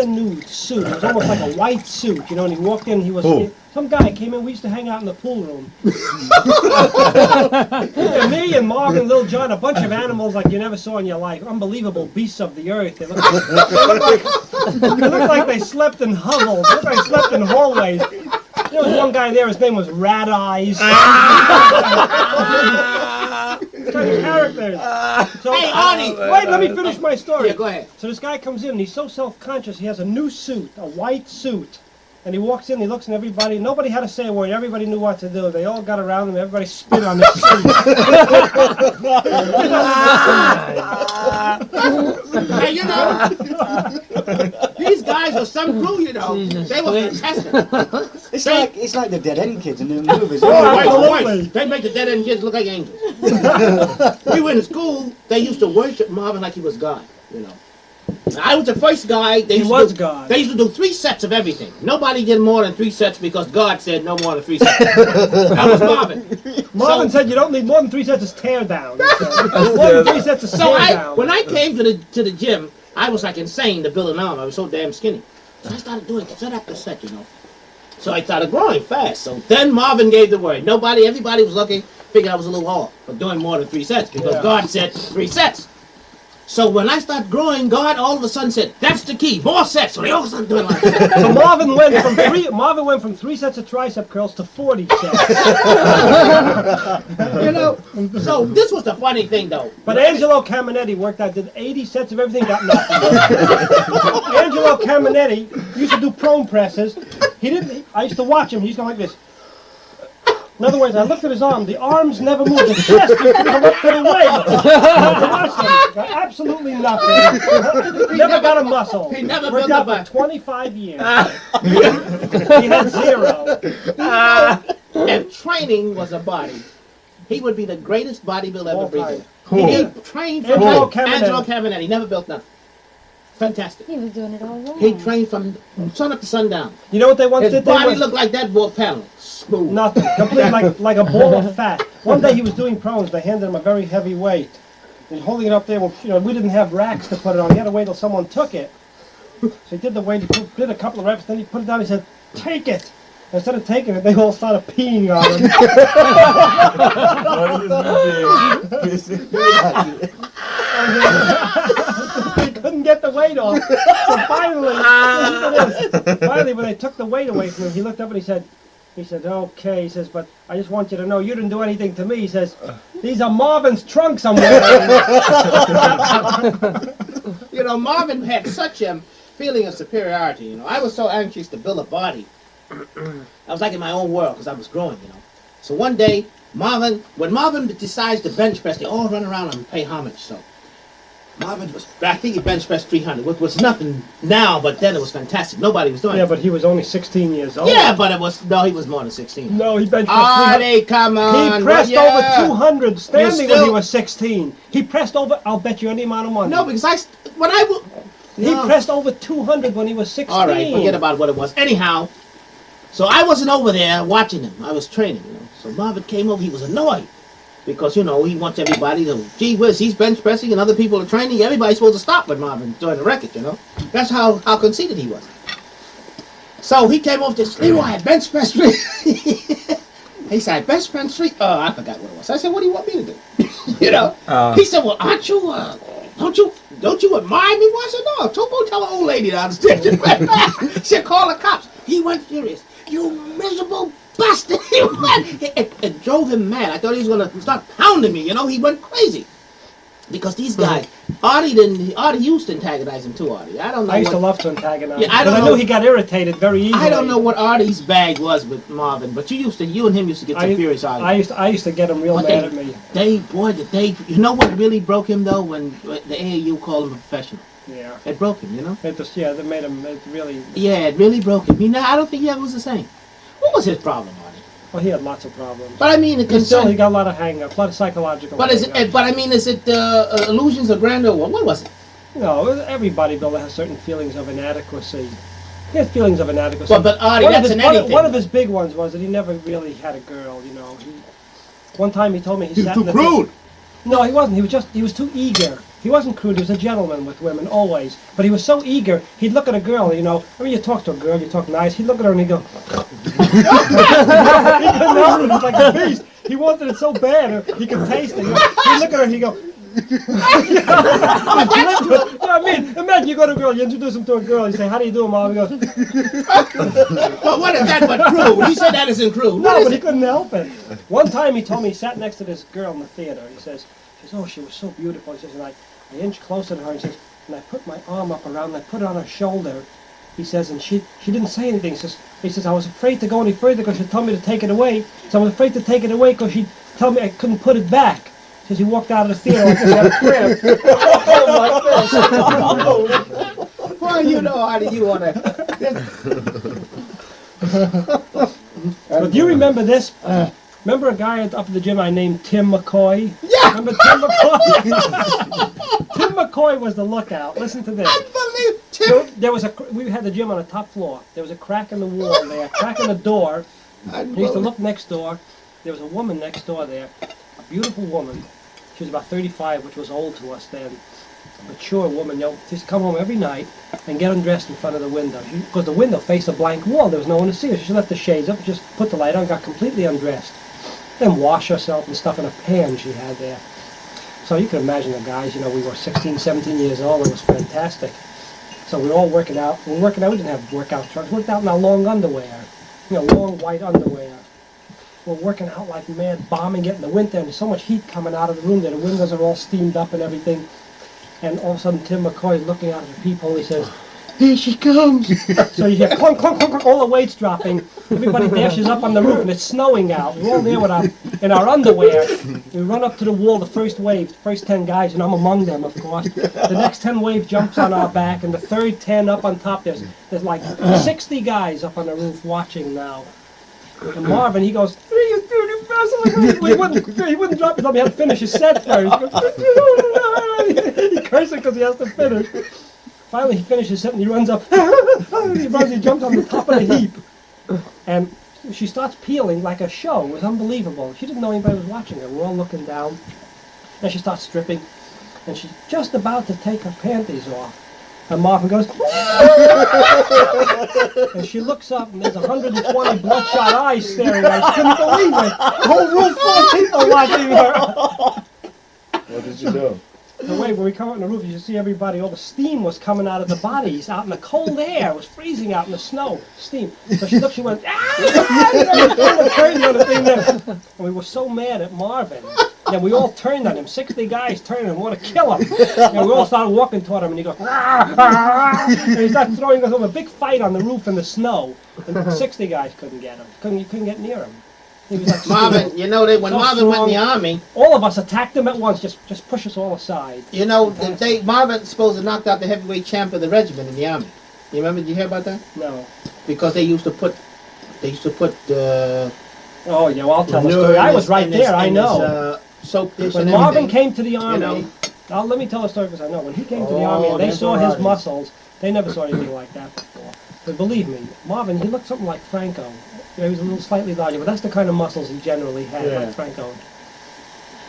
brand new suit. It was almost like a white suit, you know, and he walked in, he was... Some guy came in, we used to hang out in the pool room. And me and Marvin and Lil John, a bunch of animals like you never saw in your life. Unbelievable beasts of the earth. They looked like they slept in hovels. They looked like they slept in hallways. There was one guy there, his name was Rat Eyes. Kind of characters. So, hey, Arnie! Wait, let me finish my story. Yeah, go ahead. So this guy comes in, and he's so self-conscious, he has a new suit, a white suit. And he walks in, he looks at everybody, nobody had to say a word, everybody knew what to do. They all got around him, everybody spit on his suit. Hey, you know, these guys were some crew, you know. They were fantastic. It's like the Dead End Kids in the movies. Wait. They make the Dead End Kids look like angels. We were in school, they used to worship Marvin like he was God, you know. I was the first guy. He was God. They used to do 3 sets of everything. Nobody did more than 3 sets because God said no more than 3 sets. That was Marvin. Marvin said you don't need more than 3 sets of tear down. More than 3 sets of tear down. When I came to the gym, I was like insane to build an arm. I was so damn skinny. So I started doing set after set, you know. So I started growing fast. So then Marvin gave the word. Everybody was looking, figured I was a little off for doing more than 3 sets because God said 3 sets. So when I started growing, God all of a sudden said, "That's the key, more sets." So they all started doing like that. So Marvin went from 3 sets of tricep curls to 40 sets. You know. So this was the funny thing, though. But Angelo Caminetti worked out, did 80 sets of everything, got nothing. Angelo Caminetti used to do prone presses. I used to watch him. He used to go like this. In other words, I looked at his arm. The arms never moved. The chest used to come up to the waist. Got absolutely nothing. Never got a muscle. He never worked built out for 25 years. He had 0. If training was a body, he would be the greatest bodybuilder ever breathed. He trained from Angelo Caminetti. He never built nothing. Fantastic. He was doing it all wrong. He trained from sun up to sundown. You know what they once did? His body looked like that wall panel. Smooth. Nothing. Completely like a ball of fat. One day he was doing prones. They handed him a very heavy weight. And holding it up there, well, you know, we didn't have racks to put it on. He had to wait till someone took it. So he did the weight. He did a couple of reps. Then he put it down. He said, "Take it." Instead of taking it, they all started peeing on him. He couldn't get the weight off. So finally, when they took the weight away from him, he looked up and he said, "Okay," he says, "but I just want you to know you didn't do anything to me." He says, "These are Marvin's trunks I'm wearing." You know, Marvin had such a feeling of superiority. You know, I was so anxious to build a body. I was like in my own world because I was growing, you know. So one day, when Marvin decides to bench press, they all run around and pay homage. So Marvin I think he bench pressed 300, which was nothing now, but then it was fantastic. Nobody was doing it. Yeah, but he was only 16 years old. Yeah, but he was more than 16. No, he bench pressed 300. Come on. He pressed over 200 standing when he was 16. He pressed over, I'll bet you any amount of money. No, because he pressed over 200 when he was 16. All right, forget about what it was. Anyhow, so I wasn't over there watching him. I was training, you know. So Marvin came over. He was annoyed because, you know, he wants everybody to, gee whiz, he's bench pressing and other people are training. Everybody's supposed to stop with Marvin during the record, you know. That's how conceited he was. So he came over to Leroy, I bench press 3. He said, bench press 3? Oh, I forgot what it was. I said, what do you want me to do? You know. He said, well, aren't you, don't you admire me? Well, I said, no, go tell an old lady downstairs. She went back. She called the cops. He went furious. You miserable bastard! It drove him mad. I thought he was going to start pounding me, you know. He went crazy. Because these guys, Artie used to antagonize him too, Artie. I don't know. I used to love to antagonize him. I knew he got irritated very easily. I don't know what Artie's bag was with Marvin, but you and him used to get some furious arguments. I used to get him real mad at me. You know what really broke him though? When the AAU called him a professional. Yeah. It broke him, you know? That made him, it really... Yeah, it really broke him. I don't think he ever was the same. What was his problem, Artie? Well, he had lots of problems. But I mean, he got a lot of hang-ups, a lot of psychological hang-ups. Is it illusions of grandeur? What was it? No, every bodybuilder has certain feelings of inadequacy. He had feelings of inadequacy. But Artie, one of his big ones was that he never really had a girl, you know. One time he told me he sat in the... He's too crude! No, he wasn't. He was too eager. He wasn't crude, he was a gentleman with women, always. But he was so eager, he'd look at a girl, you know, I mean, you talk to a girl, you talk nice, he'd look at her and he'd go, he couldn't help it, he's like a beast. He wanted it so bad, he could taste it. He'd look at her and he'd go, you know what I mean? Imagine you go to a girl, you introduce him to a girl, you say, how do you do, Mom? He goes, Well, what is that but crude? He said that isn't crude. What no, is but he it? couldn't help it. One time he told me, he sat next to this girl in the theater. He says, oh, she was so beautiful. He says, and I inched closer to her. He says, and I put my arm up around her, I put it on her shoulder. He says, and she didn't say anything. He says, I was afraid to go any further because she'd tell me to take it away. So I was afraid to take it away because she'd tell me I couldn't put it back. He says, he walked out of the theater like this, he had a cramp. Well, you know, Artie, you want to... But do you remember this? Remember a guy up at the gym I named Tim McCoy? Yeah! Remember Tim McCoy? Tim McCoy was the lookout. Listen to this. I believe Tim. There was we had the gym on the top floor. There was a crack in the wall there, a crack in the door. We used to look next door. There was a woman next door there, a beautiful woman. She was about 35, which was old to us then. Mature woman, you know, she'd come home every night and get undressed in front of the window. Because the window faced a blank wall, there was no one to see her. She left the shades up, just put the light on, got completely undressed. Then wash herself and stuff in a pan she had there. So you can imagine the guys, you know, we were 16, 17 years old, it was fantastic. So we were all working out. We were working out, we didn't have workout trunks, we worked out in our long underwear. You know, long white underwear. We're working out like mad, bombing it in the winter, and there's so much heat coming out of the room there. The windows are all steamed up and everything. And all of a sudden, Tim McCoy is looking out at the peephole. He says, "Here she comes!" So you hear clunk, clunk, clunk, clunk, all the weights dropping. Everybody dashes up on the roof, and it's snowing out. We're all there with in our underwear. We run up to the wall, the first wave, the first 10 guys, and I'm among them, of course. The next 10 wave jumps on our back, and the third 10 up on top. There's like 60 guys up on the roof watching now. And Marvin, he goes, "What are you doing, you bastard?" He wouldn't drop it until he had to finish his set first. He cursing because he has to finish. Finally, he finishes his set and he runs up. He jumps on the top of the heap. And she starts peeling like a show. It was unbelievable. She didn't know anybody was watching her. We're all looking down. Then she starts stripping. And she's just about to take her panties off. And Marvin goes, and she looks up, and there's 120 bloodshot eyes staring at her. She couldn't believe it. The whole room full of people watching her. What did you do? The way when we come out on the roof, you see everybody, all the steam was coming out of the bodies, out in the cold air. It was freezing out in the snow, steam. So she looked, she went, and we were so mad at Marvin. And we all turned on him, 60 guys turned and wanted to kill him. And we all started walking toward him, and he goes, and he started throwing us over a big fight on the roof in the snow. And 60 guys couldn't get him. You couldn't get near him. He was like Marvin, you know that when so Marvin went in the strong. army, all of us attacked him at once, just push us all aside. you know, Marvin supposed to knocked out the heavyweight champ of the regiment in the army. You remember? Did you hear about that? No. Because they used to put Oh yeah, well, I'll tell the story. I was right there, I know. Soap dish When and Marvin everything. came to the army, know. let me tell the story because I know. When he came to the army and they saw his muscles, they never saw anything like that before. But believe me, Marvin, he looked something like Franco. He was a little slightly larger, but that's the kind of muscles he generally had, like Franco.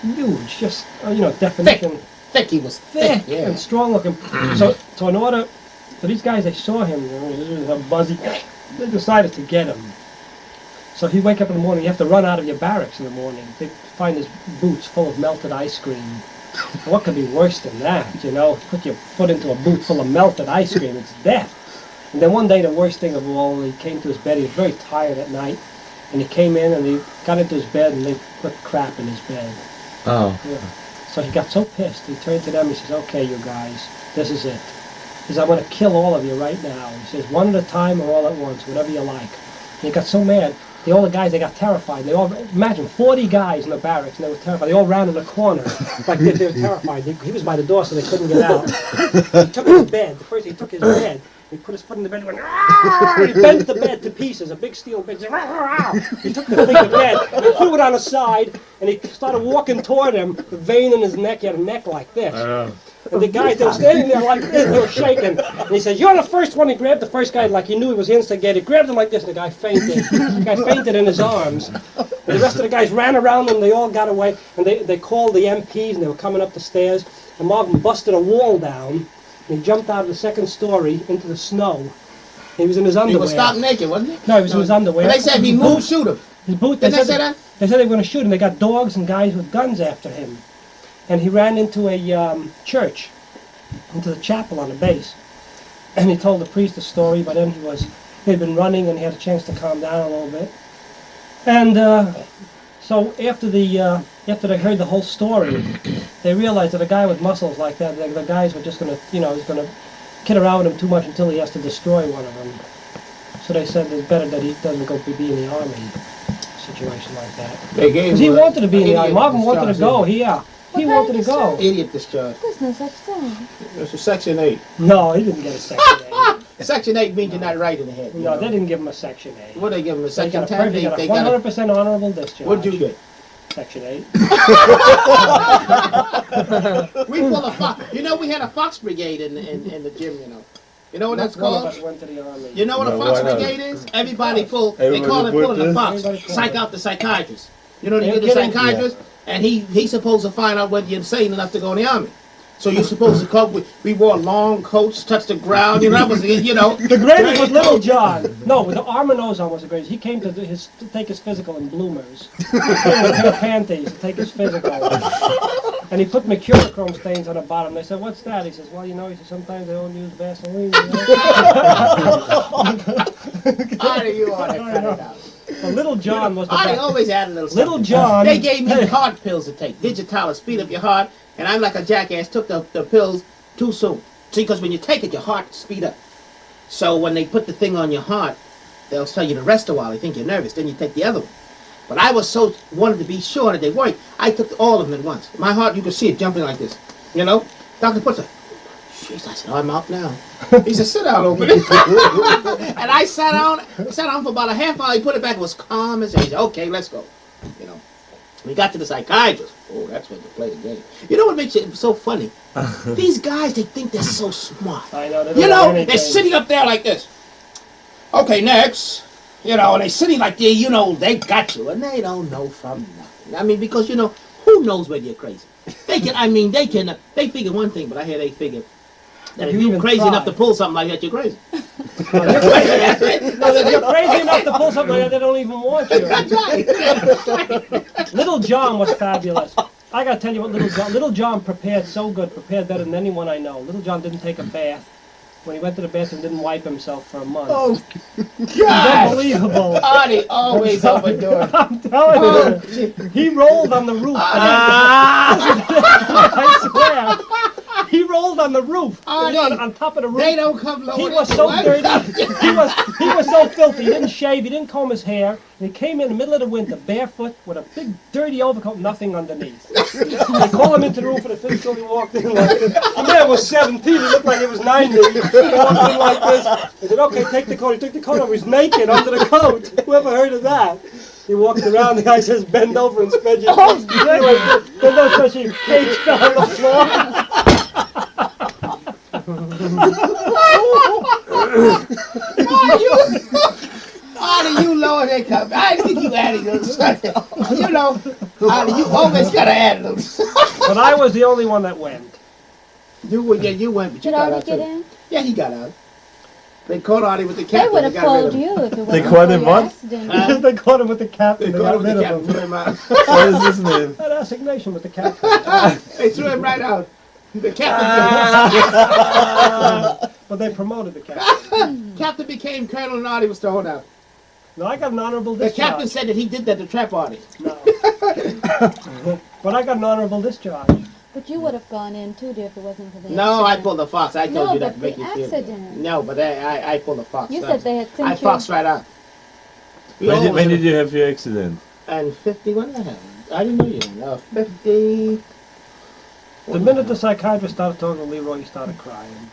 Huge, just, definition. Thick, he was Thick thick, and strong looking. So in order, for these guys, they saw him, buzzy, they decided to get him. So he'd wake up in the morning, you have to run out of your barracks in the morning. They'd find his boots full of melted ice cream. What could be worse than that, Put your foot into a boot full of melted ice cream, it's death. And then one day, the worst thing of all, he came to his bed, he was very tired at night, and he came in and he got into his bed and they put crap in his bed. Oh. Yeah. So he got so pissed, he turned to them, he says, "Okay, you guys, this is it." He says, "I'm going to kill all of you right now." He says, "One at a time or all at once, whatever you like." And he got so mad. All the guys, they got terrified. They all, imagine, 40 guys in the barracks, and they were terrified. They all ran in the corner, like they were terrified. He was by the door, so they couldn't get out. He took his bed. First, he took his bed. He put his foot in the bed and went, "Argh!" He bent the bed to pieces, a big steel bed. He took the thing to bed, and he threw it on the side, and he started walking toward him, the vein in his neck. He had a neck like this. And the guys, they were standing there like this, they were shaking. And he said, "You're the first one." He grabbed the first guy like he knew he was instigated. Grabbed him like this, and the guy fainted. The guy fainted in his arms. And the rest of the guys ran around him. They all got away. And they called the MPs, and they were coming up the stairs. And Marvin busted a wall down. And he jumped out of the second story into the snow. He was in his underwear. He was stark naked, wasn't he? No, he was in his underwear. But they said if he moved, shoot him. His boot. Didn't they say that? They said they were going to shoot him. They got dogs and guys with guns after him. And he ran into a church, into the chapel on the base. And he told the priest a story, but then he'd been running and he had a chance to calm down a little bit. And so after they heard the whole story, they realized that a guy with muscles like that, the guys were just going to, he's going to kid around with him too much until he has to destroy one of them. So they said it's better that he doesn't go be in the army, situation like that. Because he wanted to be in the army. Marvin wanted to go. He wanted to go. Idiot discharge. There's no such thing. It's a Section 8. No, he didn't get a Section 8. Section 8 means you're not right in the head. No, they didn't give him a Section 8. What did they give him? A They Section got a 10? perfect, they got a 100% honorable discharge. What'd you get? Section 8. We pulled a fox. We had a fox brigade in the gym, You know what that's One of called? us went to the army. You know what No, a fox why not? brigade is? Everybody they call Everybody it pulling put a fox. this? Psych out the psychiatrist. You know, you They're get the getting- psychiatrist, and he's supposed to find out whether you're insane enough to go in the army. So you're supposed to come with, we wore long coats, touch the ground, that was, The greatest was Little John. No, the arm and nose on was the greatest. He came to take his physical in bloomers. He came in a pair of panties to take his physical. And he put mercurochrome stains on the bottom. They said, "What's that?" He says, "Well, he says sometimes they don't use Vaseline." Artie, you ought to cut it out. So Little John was the Artie best. always had a little Little something. John. They gave me heart pills to take, digitalis, speed up your heart, and I'm like a jackass, took the pills too soon. See, because when you take it, your heart speed up. So when they put the thing on your heart, they'll tell you to rest a while. They think you're nervous, then you take the other one. But I wanted to be sure that they worked. I took all of them at once. My heart, you could see it jumping like this. Doctor puts it. Jeez, I said, I'm out now. He said, sit down over there. And I sat down for about a half hour. He put it back. It was calm as hell. He said, okay, let's go. We got to the psychiatrist. Oh, that's when you play the game. You know what makes it so funny? These guys, they think they're so smart. I know. They don't know anything. They're sitting up there like this. Okay, next. And they're sitting like they they got you. And they don't know from nothing. I mean, because, who knows whether you're crazy? They figure one thing, but I hear they figure that if you're crazy enough to pull something like that, you're crazy. No, if you're crazy enough to pull something like that, they don't even want you. That's right. Little John was fabulous. I gotta tell you what Little John prepared so good, prepared better than anyone I know. Little John didn't take a bath. When he went to the bathroom, didn't wipe himself for a month. Oh, It's God. unbelievable. Artie always overdoing. I'm telling you, he rolled on the roof. I swear. He rolled on the roof. Artie, on top of the roof. They don't come lower He than was you. so dirty. He was so filthy. He didn't shave. He didn't comb his hair. And he came in the middle of the winter, barefoot, with a big dirty overcoat, nothing underneath. They called him into the room for the physical. He walked in like this. The man was 17. He looked like he was 90. He walked in like this. They said, "Okay, take the coat." He took the coat off. He was naked under the coat. Whoever heard of that? He walked around. The guy says, "Bend over and spread your legs." Bend over, so your cage fell on the floor. Artie, you lower that cup. I think you added those. Artie, you always got to add them. But I was the only one that went. You went, but you Did got Artie out get too. in? Yeah, he got out. They caught Artie with the They cap. would have got rid called of him. you if it They wasn't caught for him your what? accident. They caught him with the cap. They and caught him with got the rid cap of and him. threw him out. What is his name? That assignation with the cap. They threw him right out. The captain, But they promoted the captain. captain became colonel and Artie was thrown out. No, I got an honorable The discharge. captain said that he did that to trap Artie. No. But I got an honorable discharge. But you would have gone in too, dear, if it wasn't for the No, I accident. pulled the fox. I told No, you that but to make the you feel accident. good. No, but I pulled the fox. You said they had sent I you. foxed right out. When did you have your accident? And 50, when did I have? I didn't know you. No, 50. The minute the psychiatrist started talking to Leroy, he started crying.